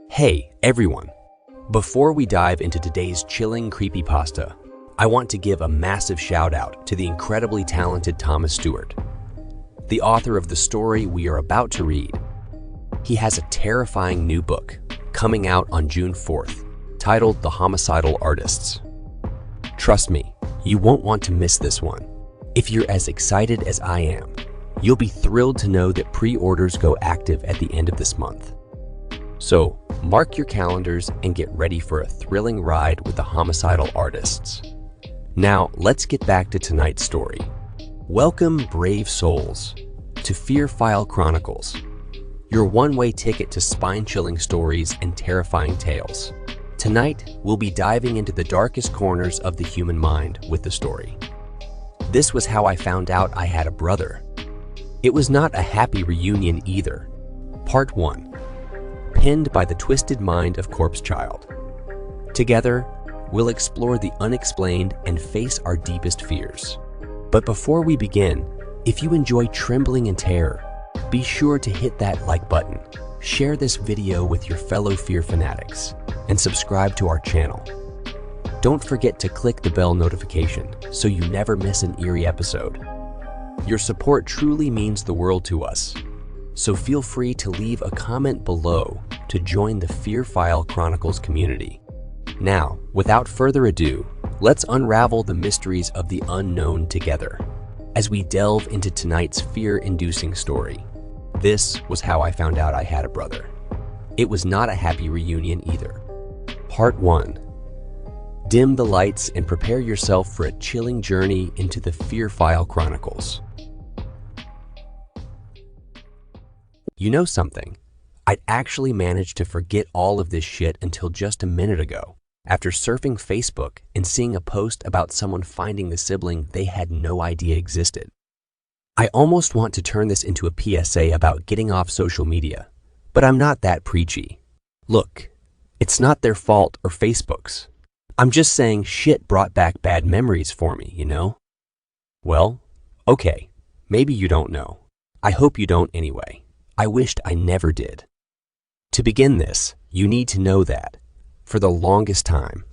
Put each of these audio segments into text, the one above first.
Hey, everyone! Before we dive into today's chilling creepypasta, I want to give a massive shout out to the incredibly talented Thomas Stewart, the author of the story we are about to read. He has a terrifying new book coming out on June 4th, titled The Homicidal Artists. Trust me, you won't want to miss this one. If you're as excited as I am, you'll be thrilled to know that pre-orders go active at the end of this month. So, mark your calendars and get ready for a thrilling ride with the Homicidal Artists. Now, let's get back to tonight's story. Welcome, brave souls, to Fear File Chronicles, your one-way ticket to spine-chilling stories and terrifying tales. Tonight, we'll be diving into the darkest corners of the human mind with the story. This was how I found out I had a brother. It was not a happy reunion either. Part 1. Pinned by the twisted mind of Corpse Child. Together, we'll explore the unexplained and face our deepest fears. But before we begin, if you enjoy trembling in terror, be sure to hit that like button, share this video with your fellow fear fanatics, and subscribe to our channel. Don't forget to click the bell notification so you never miss an eerie episode. Your support truly means the world to us, so feel free to leave a comment below to join the Fear File Chronicles community. Now, without further ado, let's unravel the mysteries of the unknown together as we delve into tonight's fear-inducing story. This was how I found out I had a brother. It was not a happy reunion either. Part 1. Dim the lights and prepare yourself for a chilling journey into the Fear File Chronicles. You know something? I'd actually managed to forget all of this shit until just a minute ago, after surfing Facebook and seeing a post about someone finding the sibling they had no idea existed. I almost want to turn this into a PSA about getting off social media, but I'm not that preachy. Look, it's not their fault or Facebook's. I'm just saying shit brought back bad memories for me, you know? Well, okay, maybe you don't know. I hope you don't anyway. I wished I never did. To begin this, you need to know that, for the longest time,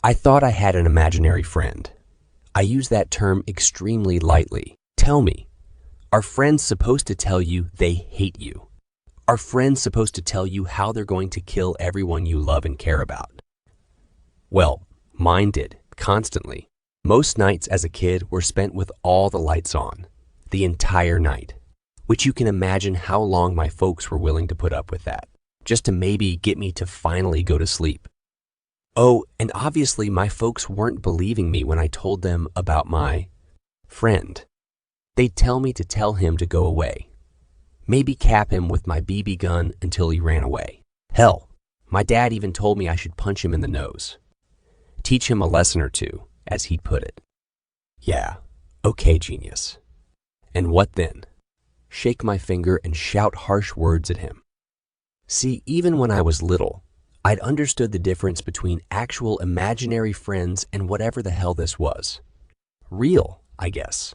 I thought I had an imaginary friend. I use that term extremely lightly. Tell me, are friends supposed to tell you they hate you? Are friends supposed to tell you how they're going to kill everyone you love and care about? Well, mine did, constantly. Most nights as a kid were spent with all the lights on, the entire night, which you can imagine how long my folks were willing to put up with that, just to maybe get me to finally go to sleep. Oh, and obviously my folks weren't believing me when I told them about my friend. They'd tell me to tell him to go away. Maybe cap him with my BB gun until he ran away. Hell, my dad even told me I should punch him in the nose. Teach him a lesson or two, as he'd put it. Yeah, okay, genius. And what then? Shake my finger and shout harsh words at him. See, even when I was little, I'd understood the difference between actual imaginary friends and whatever the hell this was. Real, I guess.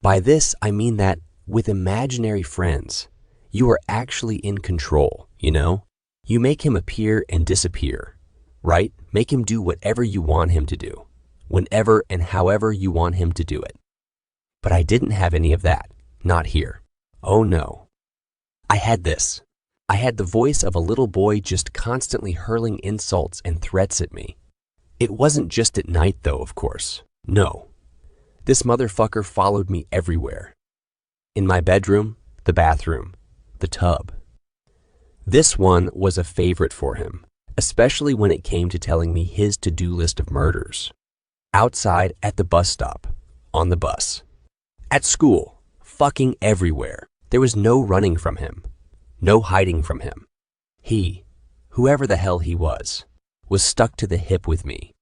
By this, I mean that with imaginary friends, you are actually in control, you know? You make him appear and disappear, right? Make him do whatever you want him to do, whenever and however you want him to do it. But I didn't have any of that, not here. Oh no. I had this. I had the voice of a little boy just constantly hurling insults and threats at me. It wasn't just at night though, of course. No. This motherfucker followed me everywhere. In my bedroom, the bathroom, the tub. This one was a favorite for him, especially when it came to telling me his to-do list of murders. Outside, at the bus stop, on the bus, at school, fucking everywhere. There was no running from him. No hiding from him. He, whoever the hell he was stuck to the hip with me.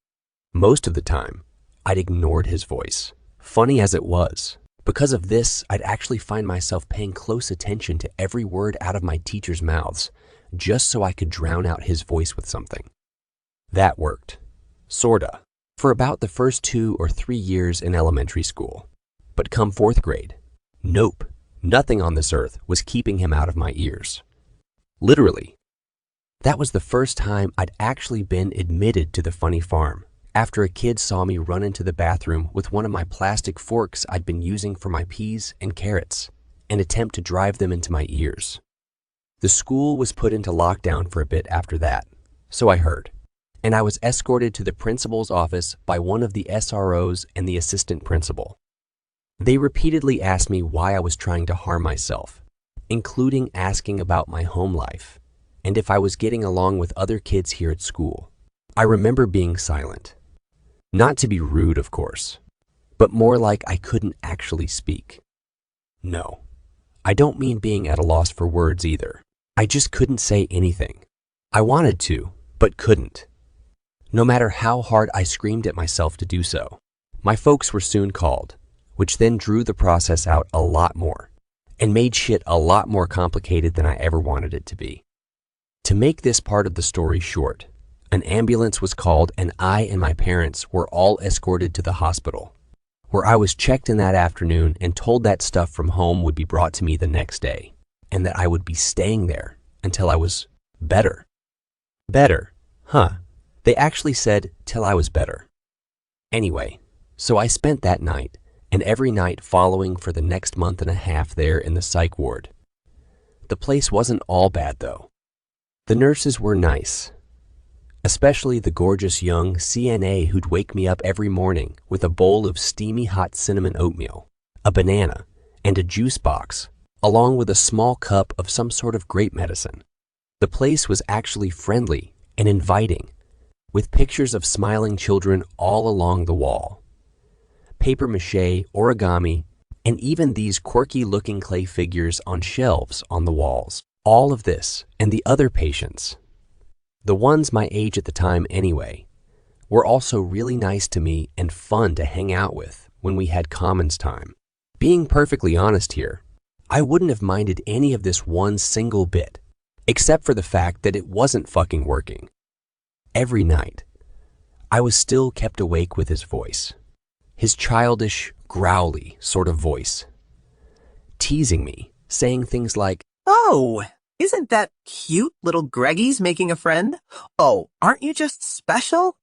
Most of the time, I'd ignored his voice. Funny as it was, because of this, I'd actually find myself paying close attention to every word out of my teachers' mouths, just so I could drown out his voice with something. That worked. Sorta. For about the first 2 or 3 years in elementary school. But come 4th grade, nope. Nothing on this earth was keeping him out of my ears. Literally. That was the first time I'd actually been admitted to the funny farm, after a kid saw me run into the bathroom with one of my plastic forks I'd been using for my peas and carrots and attempt to drive them into my ears. The school was put into lockdown for a bit after that, so I heard, and I was escorted to the principal's office by one of the SROs and the assistant principal. They repeatedly asked me why I was trying to harm myself, including asking about my home life and if I was getting along with other kids here at school. I remember being silent. Not to be rude, of course, but more like I couldn't actually speak. No, I don't mean being at a loss for words either. I just couldn't say anything. I wanted to, but couldn't. No matter how hard I screamed at myself to do so. My folks were soon called, which then drew the process out a lot more and made shit a lot more complicated than I ever wanted it to be. To make this part of the story short, an ambulance was called and I and my parents were all escorted to the hospital, where I was checked in that afternoon and told that stuff from home would be brought to me the next day and that I would be staying there until I was better. Better, huh? They actually said till I was better. Anyway, so I spent that night and every night following for the next month and a half there in the psych ward. The place wasn't all bad though. The nurses were nice, especially the gorgeous young CNA who'd wake me up every morning with a bowl of steamy hot cinnamon oatmeal, a banana, and a juice box, along with a small cup of some sort of grape medicine. The place was actually friendly and inviting, with pictures of smiling children all along the wall. Papier-mâché, origami, and even these quirky-looking clay figures on shelves on the walls. All of this and the other patients, the ones my age at the time anyway, were also really nice to me and fun to hang out with when we had commons time. Being perfectly honest here, I wouldn't have minded any of this one single bit, except for the fact that it wasn't fucking working. Every night, I was still kept awake with his voice, his childish, growly sort of voice, teasing me, saying things like, "Oh, isn't that cute little Greggy's making a friend? Oh, aren't you just special?"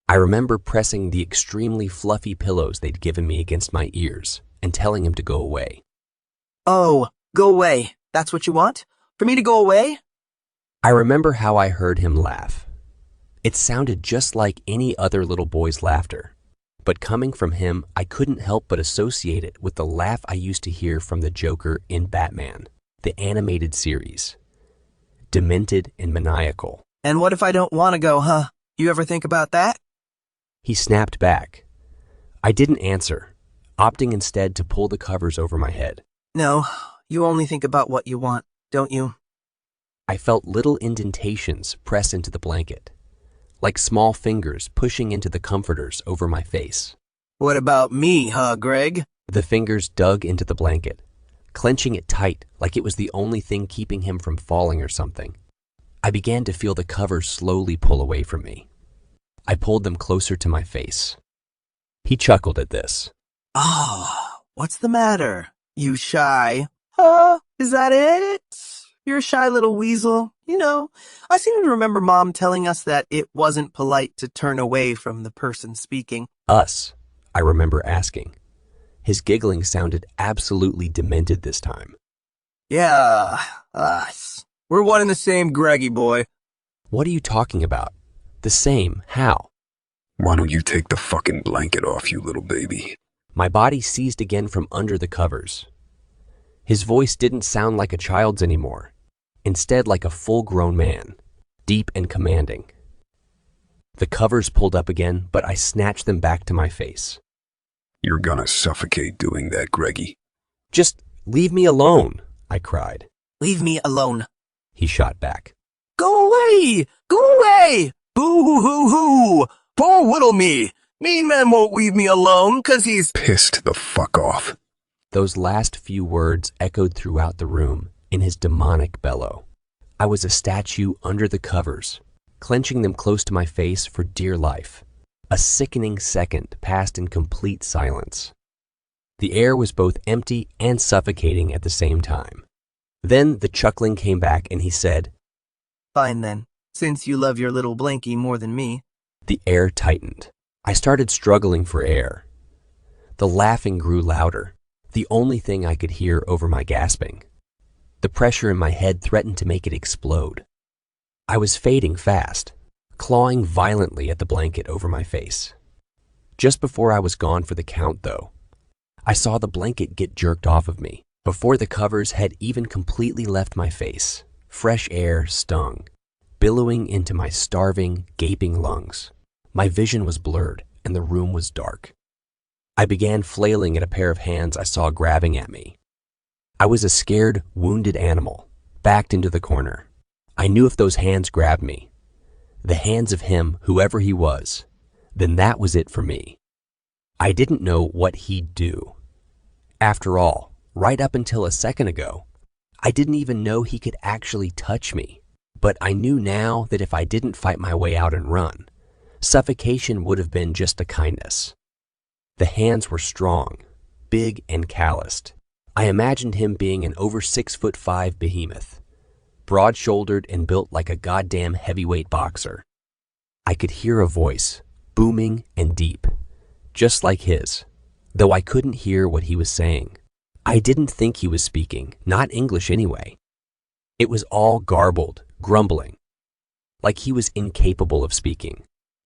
I remember pressing the extremely fluffy pillows they'd given me against my ears and telling him to go away. "Oh, go away. That's what you want? For me to go away?" I remember how I heard him laugh. It sounded just like any other little boy's laughter, but coming from him, I couldn't help but associate it with the laugh I used to hear from the Joker in Batman, the animated series. Demented and maniacal. "And what if I don't want to go, huh? You ever think about that?" He snapped back. I didn't answer, opting instead to pull the covers over my head. "No, you only think about what you want, don't you?" I felt little indentations press into the blanket, like small fingers pushing into the comforters over my face. "What about me, huh, Greg?" The fingers dug into the blanket, clenching it tight like it was the only thing keeping him from falling or something. I began to feel the covers slowly pull away from me. I pulled them closer to my face. He chuckled at this. "Oh, what's the matter? You shy? Is that it? You're a shy little weasel. You know, I seem to remember Mom telling us that it wasn't polite to turn away from the person speaking." Us, I remember asking. His giggling sounded absolutely demented this time. "Yeah, us. We're one and the same, Greggy boy." What are you talking about? The same, how? Why don't you take the fucking blanket off, you little baby? My body seized again from under the covers. His voice didn't sound like a child's anymore, instead like a full-grown man, deep and commanding. The covers pulled up again, but I snatched them back to my face. You're gonna suffocate doing that, Greggy. Just leave me alone, I cried. "Leave me alone." He shot back. "Go away! Go away! Boo-hoo-hoo! Poor little me! Mean man won't leave me alone, 'cause he's Pissed the fuck off." Those last few words echoed throughout the room in his demonic bellow. I was a statue under the covers, clenching them close to my face for dear life. A sickening second passed in complete silence. The air was both empty and suffocating at the same time. Then the chuckling came back and he said, Fine then, since you love your little blankie more than me. The air tightened. I started struggling for air. The laughing grew louder, the only thing I could hear over my gasping. The pressure in my head threatened to make it explode. I was fading fast, clawing violently at the blanket over my face. Just before I was gone for the count, though, I saw the blanket get jerked off of me. Before the covers had even completely left my face, fresh air stung, billowing into my starving, gaping lungs. My vision was blurred and the room was dark. I began flailing at a pair of hands I saw grabbing at me. I was a scared, wounded animal, backed into the corner. I knew if those hands grabbed me, the hands of him, whoever he was, then that was it for me. I didn't know what he'd do. After all, right up until a second ago, I didn't even know he could actually touch me. But I knew now that if I didn't fight my way out and run, suffocation would have been just a kindness. The hands were strong, big and calloused. I imagined him being an over 6'5" behemoth, broad-shouldered and built like a goddamn heavyweight boxer. I could hear a voice, booming and deep, just like his, though I couldn't hear what he was saying. I didn't think he was speaking, not English anyway. It was all garbled, grumbling, like he was incapable of speaking,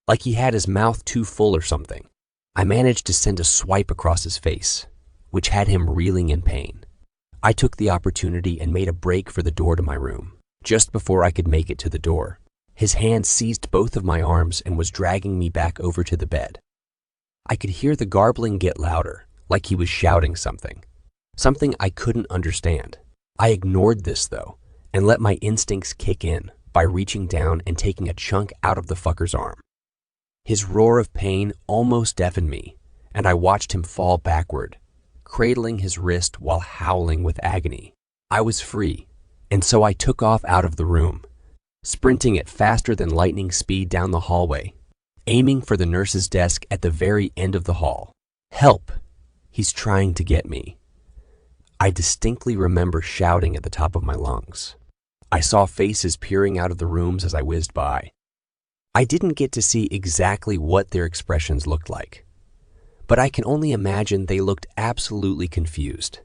like he had his mouth too full or something. I managed to send a swipe across his face, which had him reeling in pain. I took the opportunity and made a break for the door to my room. Just before I could make it to the door, his hand seized both of my arms and was dragging me back over to the bed. I could hear the garbling get louder, like he was shouting something I couldn't understand. I ignored this, though, and let my instincts kick in by reaching down and taking a chunk out of the fucker's arm. His roar of pain almost deafened me, and I watched him fall backward, cradling his wrist while howling with agony. I was free, and so I took off out of the room, sprinting at faster than lightning speed down the hallway, aiming for the nurse's desk at the very end of the hall. Help! He's trying to get me. I distinctly remember shouting at the top of my lungs. I saw faces peering out of the rooms as I whizzed by. I didn't get to see exactly what their expressions looked like, but I can only imagine they looked absolutely confused.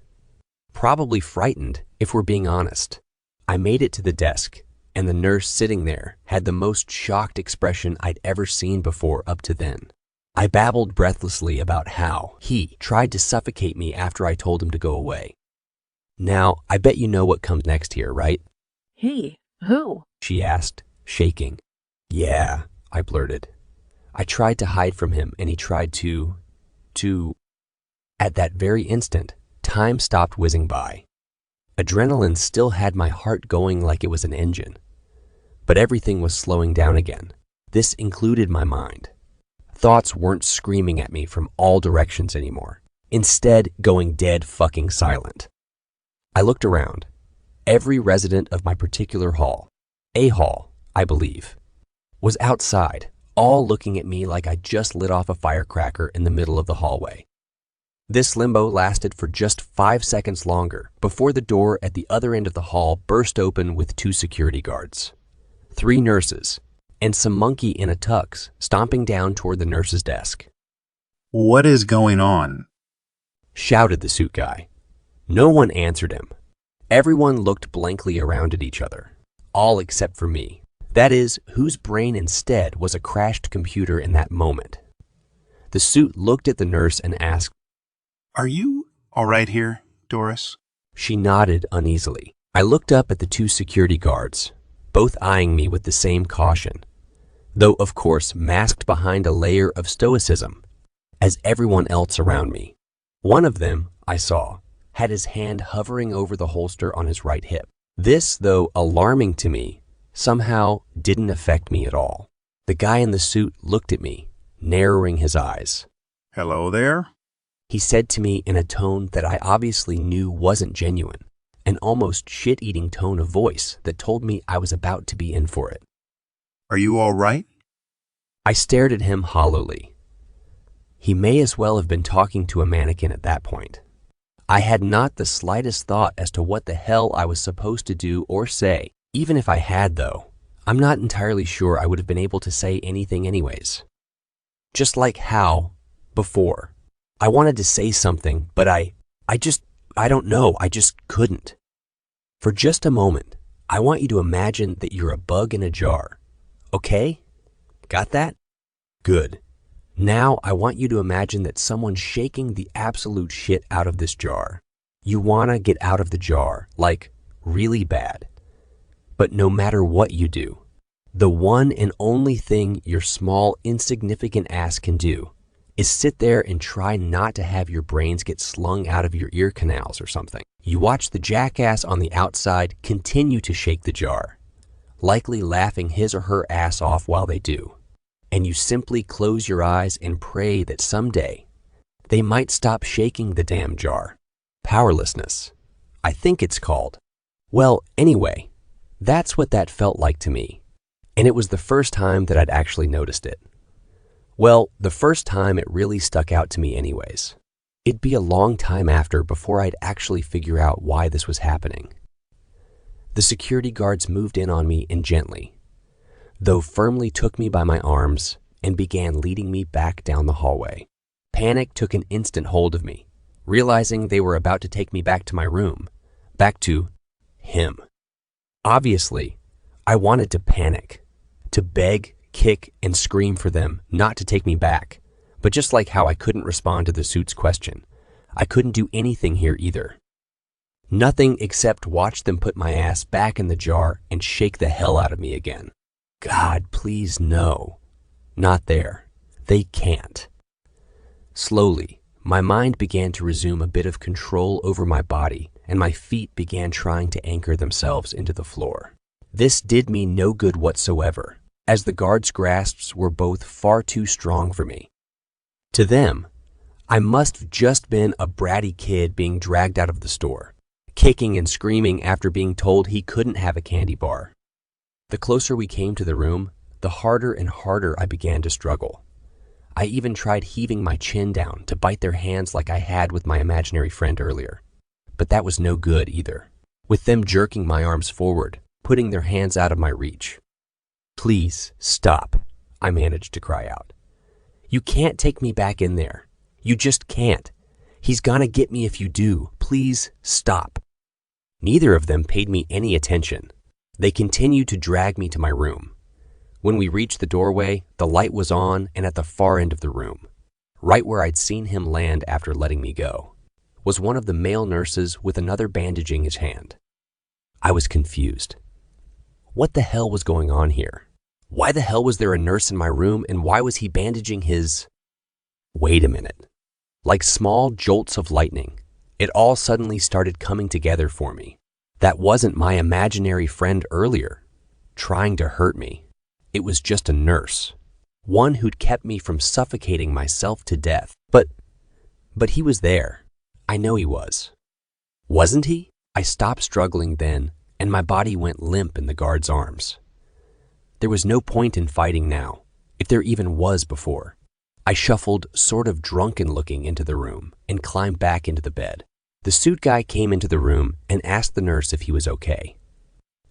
Probably frightened, if we're being honest. I made it to the desk, and the nurse sitting there had the most shocked expression I'd ever seen before up to then. I babbled breathlessly about how he tried to suffocate me after I told him to go away. Now, I bet you know what comes next here, right? He? Who? She asked, shaking. Yeah, I blurted. I tried to hide from him and he tried to... At that very instant, time stopped whizzing by. Adrenaline still had my heart going like it was an engine. But everything was slowing down again. This included my mind. Thoughts weren't screaming at me from all directions anymore, instead going dead fucking silent. I looked around. Every resident of my particular hall, a hall, I believe, was outside, all looking at me like I just lit off a firecracker in the middle of the hallway. This limbo lasted for just 5 seconds longer before the door at the other end of the hall burst open with 2 security guards, 3 nurses, and some monkey in a tux stomping down toward the nurse's desk. "What is going on?" shouted the suit guy. No one answered him. Everyone looked blankly around at each other, all except for me. That is, whose brain instead was a crashed computer in that moment. The suit looked at the nurse and asked, "Are you all right here, Doris?" She nodded uneasily. I looked up at the 2 security guards, both eyeing me with the same caution, though of course masked behind a layer of stoicism, as everyone else around me. One of them, I saw, had his hand hovering over the holster on his right hip. This, though alarming to me, somehow didn't affect me at all. The guy in the suit looked at me, narrowing his eyes. "Hello there?" He said to me in a tone that I obviously knew wasn't genuine, an almost shit-eating tone of voice that told me I was about to be in for it. "Are you all right?" I stared at him hollowly. He may as well have been talking to a mannequin at that point. I had not the slightest thought as to what the hell I was supposed to do or say. Even if I had, though, I'm not entirely sure I would have been able to say anything anyways. Just like how, before, I wanted to say something, but I don't know, I just couldn't. For just a moment, I want you to imagine that you're a bug in a jar. Okay? Got that? Good. Now I want you to imagine that someone's shaking the absolute shit out of this jar. You want to get out of the jar, like really bad. But no matter what you do, the one and only thing your small, insignificant ass can do is sit there and try not to have your brains get slung out of your ear canals or something. You watch the jackass on the outside continue to shake the jar, likely laughing his or her ass off while they do. And you simply close your eyes and pray that someday they might stop shaking the damn jar. Powerlessness, I think it's called. Well, anyway, that's what that felt like to me. And it was the first time that I'd actually noticed it. Well, the first time it really stuck out to me anyways. It'd be a long time after before I'd actually figure out why this was happening. The security guards moved in on me and gently, though firmly, took me by my arms and began leading me back down the hallway. Panic took an instant hold of me, realizing they were about to take me back to my room, back to him. Obviously, I wanted to panic, to beg, kick, and scream for them not to take me back, but just like how I couldn't respond to the suit's question, I couldn't do anything here either. Nothing except watch them put my ass back in the jar and shake the hell out of me again. God, please no. Not there. They can't. Slowly, my mind began to resume a bit of control over my body, and my feet began trying to anchor themselves into the floor. This did me no good whatsoever, as the guards' grasps were both far too strong for me. To them, I must have just been a bratty kid being dragged out of the store, kicking and screaming after being told he couldn't have a candy bar. The closer we came to the room, the harder and harder I began to struggle. I even tried heaving my chin down to bite their hands like I had with my imaginary friend earlier. But that was no good either, with them jerking my arms forward, putting their hands out of my reach. Please stop, I managed to cry out. You can't take me back in there. You just can't. He's gonna get me if you do. Please stop. Neither of them paid me any attention. They continued to drag me to my room. When we reached the doorway, the light was on and at the far end of the room, right where I'd seen him land after letting me go, was one of the male nurses with another bandaging his hand. I was confused. What the hell was going on here? Why the hell was there a nurse in my room, and why was he bandaging his... Wait a minute. Like small jolts of lightning, it all suddenly started coming together for me. That wasn't my imaginary friend earlier, trying to hurt me. It was just a nurse, one who'd kept me from suffocating myself to death. But he was there. I know he was. Wasn't he? I stopped struggling then, and my body went limp in the guard's arms. There was no point in fighting now, if there even was before. I shuffled, sort of drunken-looking, into the room and climbed back into the bed. The suit guy came into the room and asked the nurse if he was okay.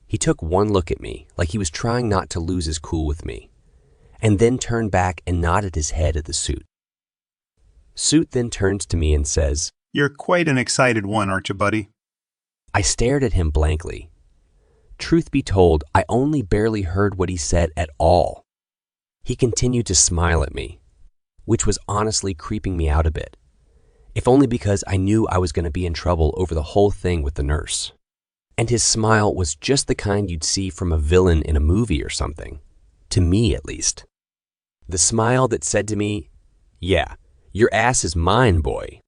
He took one look at me, like he was trying not to lose his cool with me, and then turned back and nodded his head at the suit. Suit then turns to me and says, You're quite an excited one, aren't you, buddy? I stared at him blankly. Truth be told, I only barely heard what he said at all. He continued to smile at me, which was honestly creeping me out a bit, if only because I knew I was going to be in trouble over the whole thing with the nurse. And his smile was just the kind you'd see from a villain in a movie or something, to me at least. The smile that said to me, yeah, your ass is mine, boy.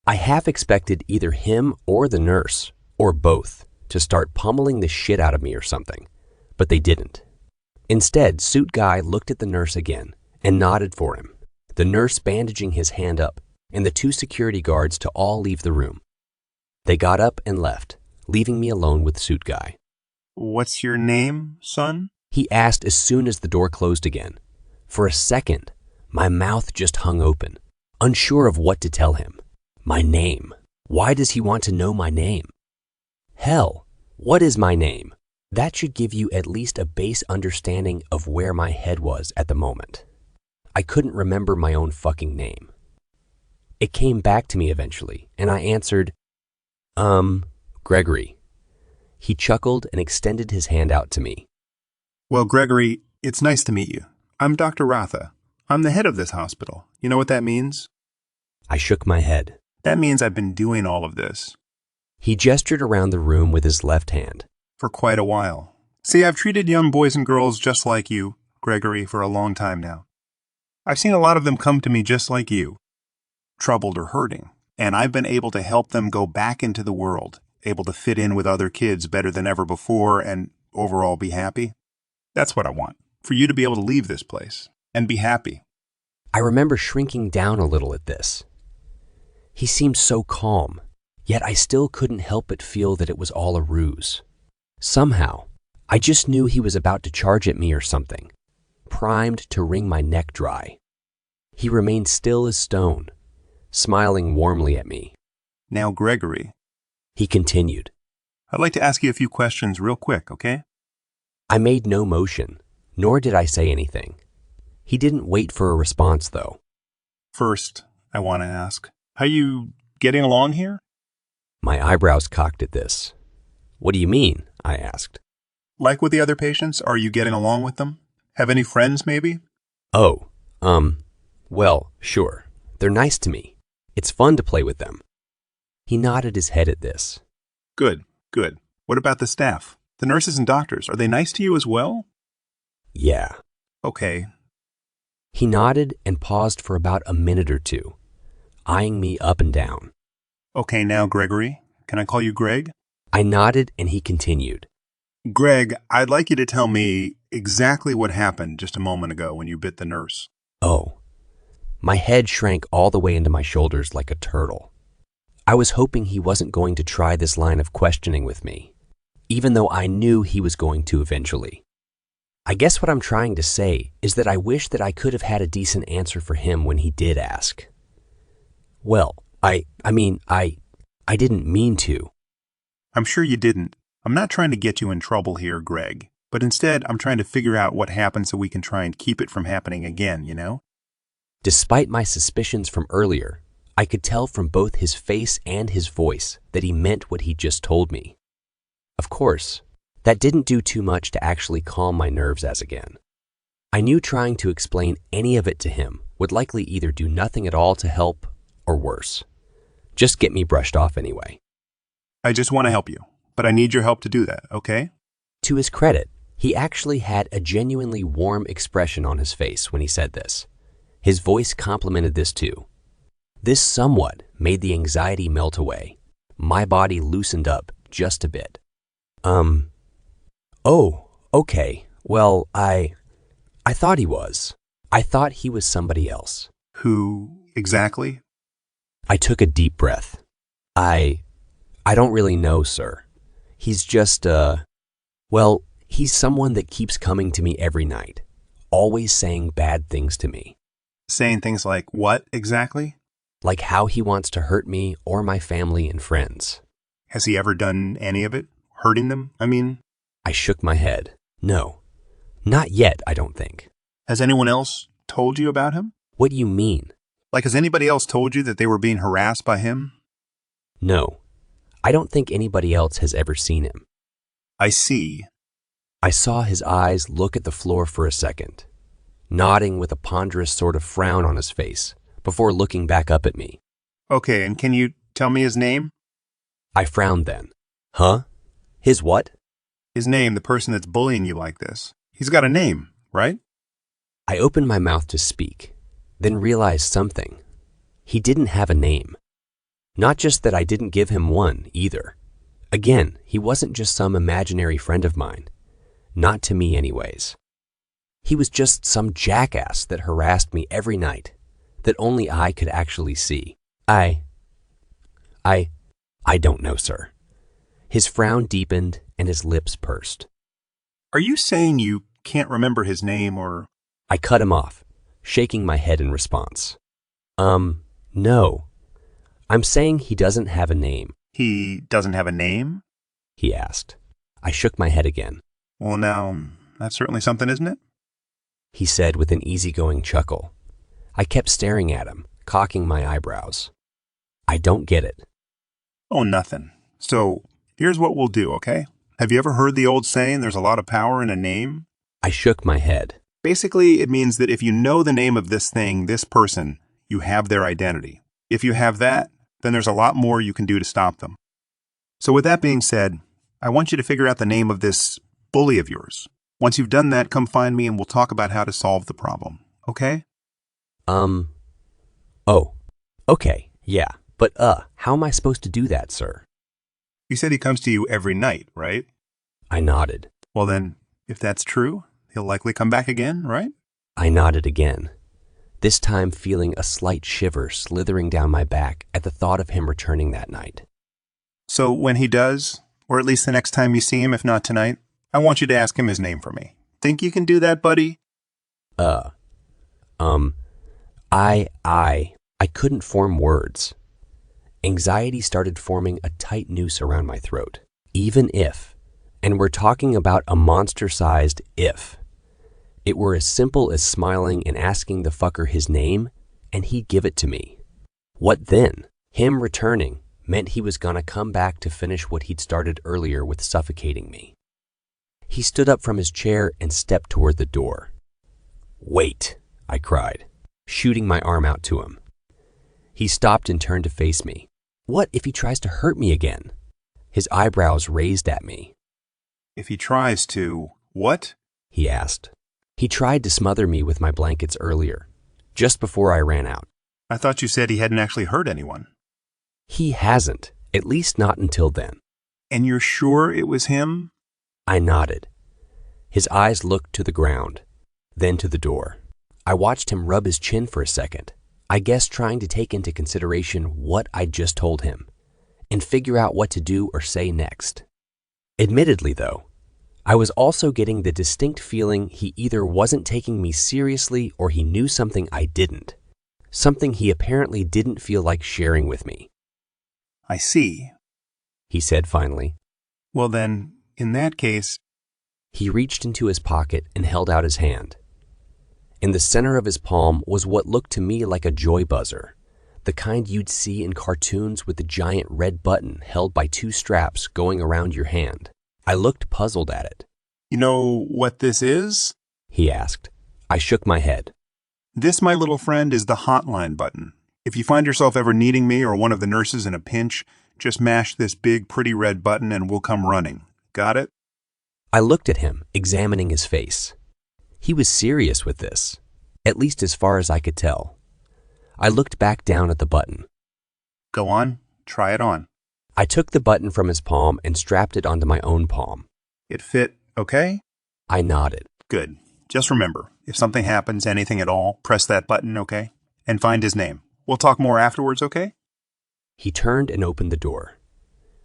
I half expected either him or the nurse, or both, to start pummeling the shit out of me or something, but they didn't. Instead, suit guy looked at the nurse again and nodded for him, the nurse bandaging his hand up, and the two security guards to all leave the room. They got up and left, leaving me alone with suit guy. What's your name, son? He asked as soon as the door closed again. For a second, My mouth just hung open, unsure of what to tell him. My name. Why does he want to know my name? Hell, what is my name? That should give you at least a base understanding of where my head was at the moment. I couldn't remember my own fucking name. It came back to me eventually, and I answered, Gregory. He chuckled and extended his hand out to me. Well, Gregory, it's nice to meet you. I'm Dr. Ratha. I'm the head of this hospital. You know what that means? I shook my head. That means I've been doing all of this He gestured around the room with his left hand. for quite a while. See, I've treated young boys and girls just like you, Gregory, for a long time now. I've seen a lot of them come to me just like you, troubled or hurting, and I've been able to help them go back into the world, able to fit in with other kids better than ever before and overall be happy. That's what I want, for you to be able to leave this place and be happy. I remember shrinking down a little at this. He seemed so calm, yet I still couldn't help but feel that it was all a ruse. Somehow, I just knew he was about to charge at me or something, primed to wring my neck dry. He remained still as stone, smiling warmly at me. Now, Gregory, He continued. I'd like to ask you a few questions real quick, okay? I made no motion, nor did I say anything. He didn't wait for a response, though. First, I want to ask, how you getting along here? My eyebrows cocked at this. What do you mean? I asked. Like with the other patients, are you getting along with them? Have any friends, maybe? Oh, well, sure. They're nice to me. It's fun to play with them. He nodded his head at this. Good, good. What about the staff? The nurses and doctors, are they nice to you as well? Yeah. Okay. He nodded and paused for about a minute or two, eyeing me up and down. Okay, now, Gregory, can I call you Greg? I nodded and he continued. Greg, I'd like you to tell me exactly what happened just a moment ago when you bit the nurse. Oh. My head shrank all the way into my shoulders like a turtle. I was hoping he wasn't going to try this line of questioning with me, even though I knew he was going to eventually. I guess what I'm trying to say is that I wish that I could have had a decent answer for him when he did ask. Well, I didn't mean to. I'm sure you didn't. I'm not trying to get you in trouble here, Greg, but instead I'm trying to figure out what happened so we can try and keep it from happening again, you know? Despite my suspicions from earlier, I could tell from both his face and his voice that he meant what he just told me. Of course, that didn't do too much to actually calm my nerves as again. I knew trying to explain any of it to him would likely either do nothing at all to help or worse. Just get me brushed off anyway. I just want to help you, but I need your help to do that, okay? To his credit, he actually had a genuinely warm expression on his face when he said this. His voice complimented this too. This somewhat made the anxiety melt away. My body loosened up just a bit. Oh, okay. Well, I thought he was. I thought he was somebody else. Who exactly? I took a deep breath. I don't really know, sir. He's just, well, he's someone that keeps coming to me every night, always saying bad things to me. Saying things like what exactly? Like how he wants to hurt me or my family and friends. Has he ever done any of it? Hurting them, I mean? I shook my head. No, not yet, I don't think. Has anyone else told you about him? What do you mean? Like, has anybody else told you that they were being harassed by him? No, I don't think anybody else has ever seen him. I see. I saw his eyes look at the floor for a second, nodding with a ponderous sort of frown on his face before looking back up at me. Okay, and can you tell me his name? I frowned then. Huh? His what? His name, the person that's bullying you like this. He's got a name, right? I opened my mouth to speak, then realized something. He didn't have a name. Not just that I didn't give him one, either. Again, he wasn't just some imaginary friend of mine. Not to me, anyways. He was just some jackass that harassed me every night, that only I could actually see. I don't know, sir. His frown deepened and his lips pursed. Are you saying you can't remember his name or... I cut him off, shaking my head in response. No. I'm saying he doesn't have a name, He doesn't have a name? he asked. I shook my head again. Well, now, that's certainly something, isn't it? He said with an easygoing chuckle. I kept staring at him, cocking my eyebrows. I don't get it. Oh, nothing. So, here's what we'll do, okay? Have you ever heard the old saying, there's a lot of power in a name? I shook my head. Basically, it means that if you know the name of this thing, this person, you have their identity. If you have that, then there's a lot more you can do to stop them. So with that being said, I want you to figure out the name of this bully of yours. Once you've done that, come find me and we'll talk about how to solve the problem, okay? Oh, okay, yeah. But, how am I supposed to do that, sir? You said he comes to you every night, right? I nodded. Well then, if that's true, he'll likely come back again, right? I nodded again, this time feeling a slight shiver slithering down my back at the thought of him returning that night. So when he does, or at least the next time you see him, if not tonight, I want you to ask him his name for me. Think you can do that, buddy? I couldn't form words. Anxiety started forming a tight noose around my throat. Even if, and we're talking about a monster-sized if, it were as simple as smiling and asking the fucker his name, and he'd give it to me. What then? Him returning meant he was gonna come back to finish what he'd started earlier with suffocating me. He stood up from his chair and stepped toward the door. Wait, I cried, shooting my arm out to him. He stopped and turned to face me. What if he tries to hurt me again? His eyebrows raised at me. If he tries to, what? He asked. He tried to smother me with my blankets earlier, just before I ran out. I thought you said he hadn't actually hurt anyone. He hasn't, at least not until then. And you're sure it was him? I nodded. His eyes looked to the ground, then to the door. I watched him rub his chin for a second, I guess trying to take into consideration what I'd just told him, and figure out what to do or say next. Admittedly, though, I was also getting the distinct feeling he either wasn't taking me seriously or he knew something I didn't, something he apparently didn't feel like sharing with me. I see, he said finally. Well then, in that case... He reached into his pocket and held out his hand. In the center of his palm was what looked to me like a joy buzzer, the kind you'd see in cartoons with the giant red button held by two straps going around your hand. I looked puzzled at it. You know what this is? He asked. I shook my head. This, my little friend, is the hotline button. If you find yourself ever needing me or one of the nurses in a pinch, just mash this big, pretty red button and we'll come running. Got it? I looked at him, examining his face. He was serious with this, at least as far as I could tell. I looked back down at the button. Go on, try it on. I took the button from his palm and strapped it onto my own palm. It fit, okay? I nodded. Good. Just remember, if something happens, anything at all, press that button, okay? And find his name. We'll talk more afterwards, okay? He turned and opened the door.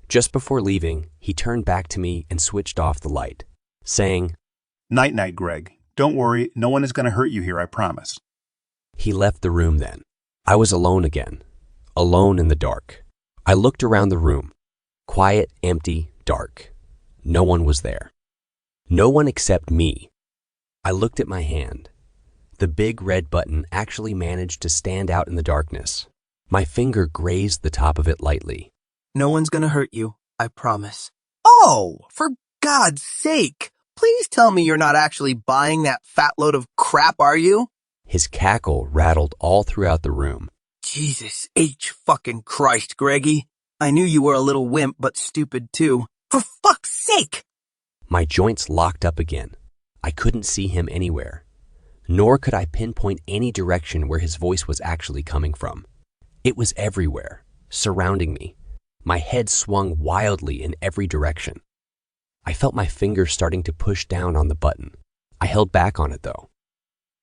Just before leaving, he turned back to me and switched off the light, saying, Night-night, Greg. Don't worry, no one is going to hurt you here, I promise. He left the room then. I was alone again, alone in the dark. I looked around the room. Quiet, empty, dark. No one was there. No one except me. I looked at my hand. The big red button actually managed to stand out in the darkness. My finger grazed the top of it lightly. No one's gonna hurt you, I promise. Oh, for God's sake! Please tell me you're not actually buying that fat load of crap, are you? His cackle rattled all throughout the room. Jesus H. fucking Christ, Greggy. I knew you were a little wimp, but stupid too. For fuck's sake! My joints locked up again. I couldn't see him anywhere, nor could I pinpoint any direction where his voice was actually coming from. It was everywhere, surrounding me. My head swung wildly in every direction. I felt my fingers starting to push down on the button. I held back on it, though.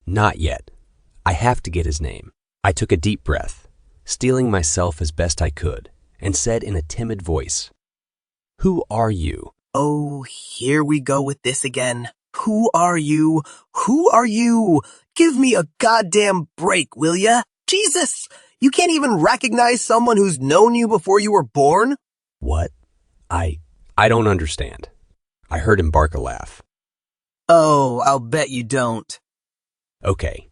Not yet. I have to get his name. I took a deep breath, steeling myself as best I could, and said in a timid voice, Who are you? Oh, here we go with this again. Who are you? Who are you? Give me a goddamn break, will ya? Jesus! You can't even recognize someone who's known you before you were born? What? I don't understand. I heard him bark a laugh. Oh, I'll bet you don't. Okay.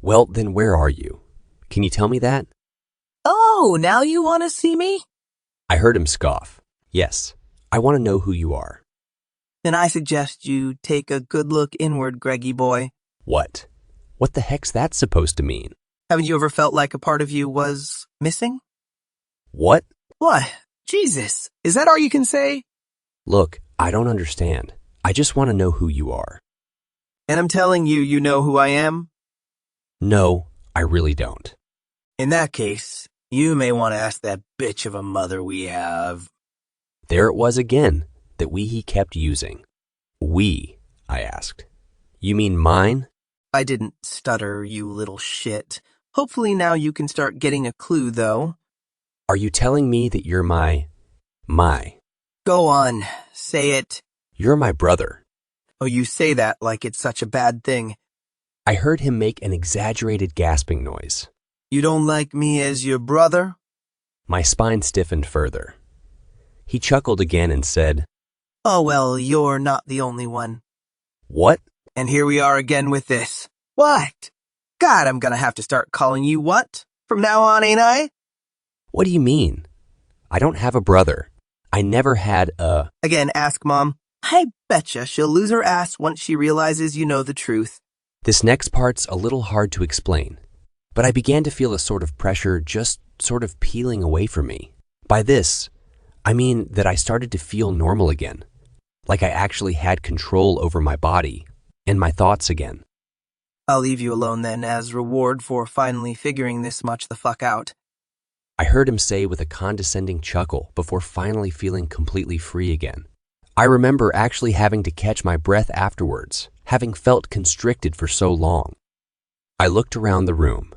Well, then where are you? Can you tell me that? Oh, now you want to see me? I heard him scoff. Yes, I want to know who you are. Then I suggest you take a good look inward, Greggy boy. What? What the heck's that supposed to mean? Haven't you ever felt like a part of you was missing? What? What? Jesus, is that all you can say? Look, I don't understand. I just want to know who you are. And I'm telling you, you know who I am? No, I really don't. In that case, you may want to ask that bitch of a mother we have. There it was again, that we he kept using. We, I asked. You mean mine? I didn't stutter, you little shit. Hopefully now you can start getting a clue, though. Are you telling me that you're my... Go on, say it. You're my brother. Oh, you say that like it's such a bad thing. I heard him make an exaggerated gasping noise. You don't like me as your brother? My spine stiffened further. He chuckled again and said, Oh, well, you're not the only one. What? And here we are again with this. What? God, I'm gonna have to start calling you what? From now on, ain't I? What do you mean? I don't have a brother. I never had a... Again, ask Mom. I betcha she'll lose her ass once she realizes you know the truth. This next part's a little hard to explain, but I began to feel a sort of pressure just sort of peeling away from me. By this, I mean that I started to feel normal again, like I actually had control over my body and my thoughts again. I'll leave you alone then as reward for finally figuring this much the fuck out. I heard him say with a condescending chuckle before finally feeling completely free again. I remember actually having to catch my breath afterwards, having felt constricted for so long. I looked around the room.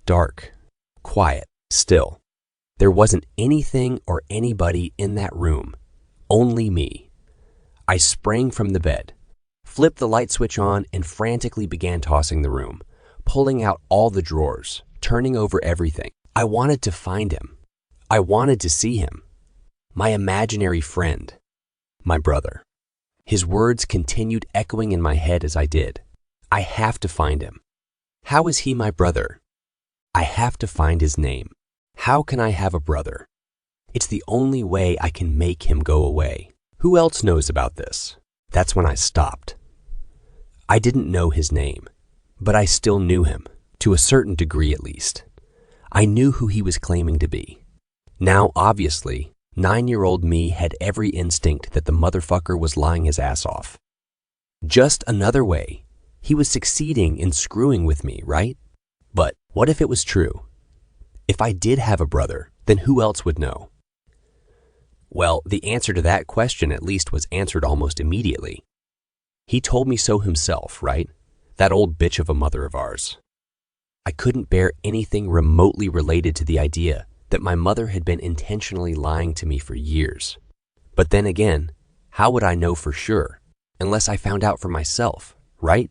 Dark, quiet, still. There wasn't anything or anybody in that room, only me. I sprang from the bed, flipped the light switch on, and frantically began tossing the room, pulling out all the drawers, turning over everything. I wanted to find him. I wanted to see him. My imaginary friend. My brother. His words continued echoing in my head as I did. I have to find him. How is he my brother? I have to find his name. How can I have a brother? It's the only way I can make him go away. Who else knows about this? That's when I stopped. I didn't know his name, but I still knew him, to a certain degree at least. I knew who he was claiming to be. Now, obviously, 9-year-old me had every instinct that the motherfucker was lying his ass off. Just another way. He was succeeding in screwing with me, right? But what if it was true? If I did have a brother, then who else would know? Well, the answer to that question at least was answered almost immediately. He told me so himself, right? That old bitch of a mother of ours. I couldn't bear anything remotely related to the idea that my mother had been intentionally lying to me for years. But then again, how would I know for sure, unless I found out for myself, right?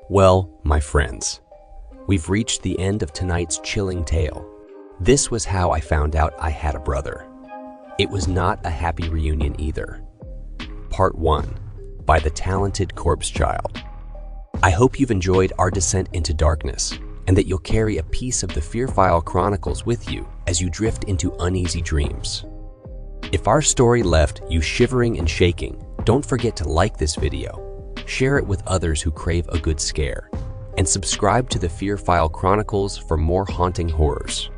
Well, my friends, we've reached the end of tonight's chilling tale. This was how I found out I had a brother. It was not a happy reunion either. Part 1, by the talented corpse child. I hope you've enjoyed our descent into darkness, and that you'll carry a piece of the Fear File Chronicles with you as you drift into uneasy dreams. If our story left you shivering and shaking, don't forget to like this video, share it with others who crave a good scare, and subscribe to the Fear File Chronicles for more haunting horrors.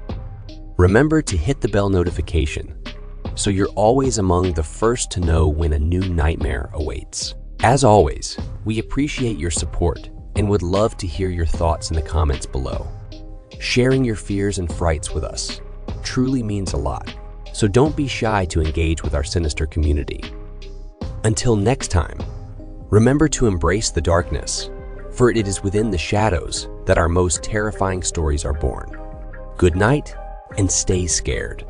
Remember to hit the bell notification so you're always among the first to know when a new nightmare awaits. As always, we appreciate your support and would love to hear your thoughts in the comments below. Sharing your fears and frights with us truly means a lot, so don't be shy to engage with our sinister community. Until next time, remember to embrace the darkness, for it is within the shadows that our most terrifying stories are born. Good night, and stay scared.